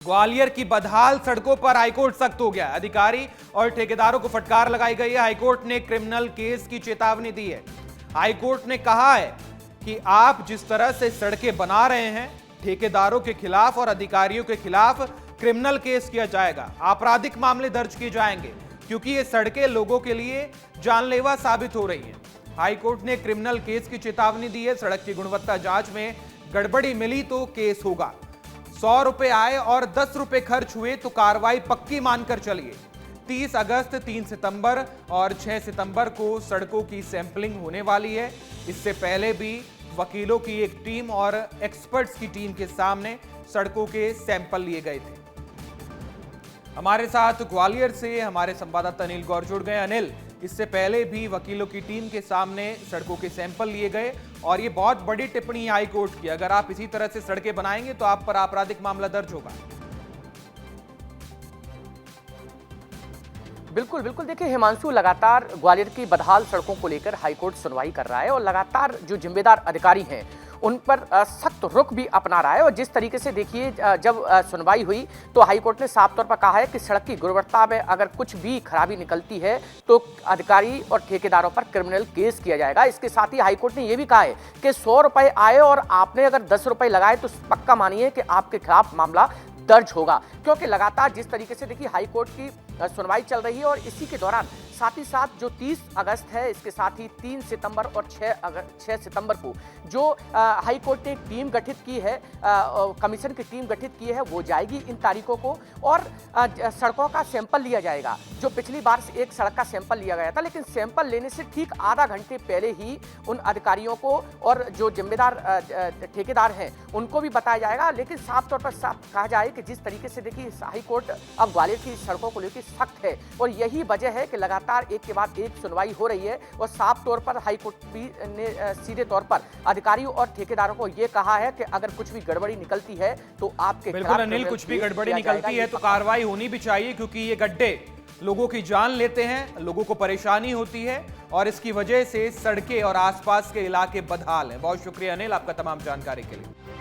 ग्वालियर की बदहाल सड़कों पर हाईकोर्ट सख्त हो गया। अधिकारी और ठेकेदारों को फटकार लगाई गई है। हाईकोर्ट ने क्रिमिनल केस की चेतावनी दी है। हाईकोर्ट ने कहा है कि आप जिस तरह से सड़कें बना रहे हैं, ठेकेदारों के खिलाफ और अधिकारियों के खिलाफ क्रिमिनल केस किया जाएगा, आपराधिक मामले दर्ज किए जाएंगे, क्योंकि ये सड़कें लोगों के लिए जानलेवा साबित हो रही हैं। हाईकोर्ट ने क्रिमिनल केस की चेतावनी दी है। सड़क की गुणवत्ता जांच में गड़बड़ी मिली तो केस होगा। 100 रुपए आए और 10 रुपए खर्च हुए तो कार्रवाई पक्की मानकर चलिए। 30 अगस्त, 3 सितंबर और 6 सितंबर को सड़कों की सैंपलिंग होने वाली है। इससे पहले भी वकीलों की एक टीम और एक्सपर्ट्स की टीम के सामने सड़कों के सैंपल लिए गए थे। हमारे साथ ग्वालियर से हमारे संवाददाता अनिल गौर जुड़ गए। अनिल, इससे पहले भी वकीलों की टीम के सामने सड़कों के सैंपल लिए गए और ये बहुत बड़ी टिप्पणी हाई कोर्ट की, अगर आप इसी तरह से सड़कें बनाएंगे तो आप पर आपराधिक मामला दर्ज होगा। बिल्कुल बिल्कुल। देखिए हिमांशु, लगातार ग्वालियर की बदहाल सड़कों को लेकर हाईकोर्ट सुनवाई कर रहा है और लगातार जो जिम्मेदार अधिकारी हैं उन पर सख्त रुख भी अपना रहा है। और जिस तरीके से देखिए जब सुनवाई हुई तो हाईकोर्ट ने साफ तौर पर कहा है कि सड़क की गुणवत्ता में अगर कुछ भी खराबी निकलती है तो अधिकारी और ठेकेदारों पर क्रिमिनल केस किया जाएगा। इसके साथ ही हाईकोर्ट ने यह भी कहा है कि 100 रुपए आए और आपने अगर 10 रुपए लगाए तो पक्का मानिए कि आपके खिलाफ मामला दर्ज होगा। क्योंकि लगातार जिस तरीके से देखिए हाईकोर्ट की सुनवाई चल रही है और इसी के दौरान साथ ही साथ जो 30 अगस्त है, इसके साथ ही 3 सितंबर और 6 सितंबर को जो हाईकोर्ट ने टीम गठित की है, कमीशन की टीम गठित की है, वो जाएगी इन तारीखों को और सड़कों का सैंपल लिया जाएगा। जो पिछली बार एक सड़क का सैंपल लिया गया था, लेकिन सैंपल लेने से ठीक आधा घंटे पहले ही उन अधिकारियों को और जो जिम्मेदार ठेकेदार हैं उनको भी बताया जाएगा। लेकिन साफ तौर पर साफ कहा जाए कि जिस तरीके से देखिए हाईकोर्ट अब ग्वालियर की सड़कों को लेकर सख्त है और यही वजह है कि लगातार एक के बाद एक सुनवाई हो रही है और साफ तौर पर हाईकोर्ट भी ने सीधे तौर पर अधिकारियों और ठेकेदारों को यह कहा है कि अगर कुछ भी गड़बड़ी निकलती है तो आपके बिल्कुल अनिल, कुछ भी गड़बड़ी निकलती है तो कार्रवाई होनी भी चाहिए, क्योंकि ये गड्ढे लोगों की जान लेते हैं, लोगों को परेशानी होती है और इसकी वजह से सड़कें और आसपास के इलाके बदहाल हैं। बहुत शुक्रिया अनिल आपका तमाम जानकारी के लिए।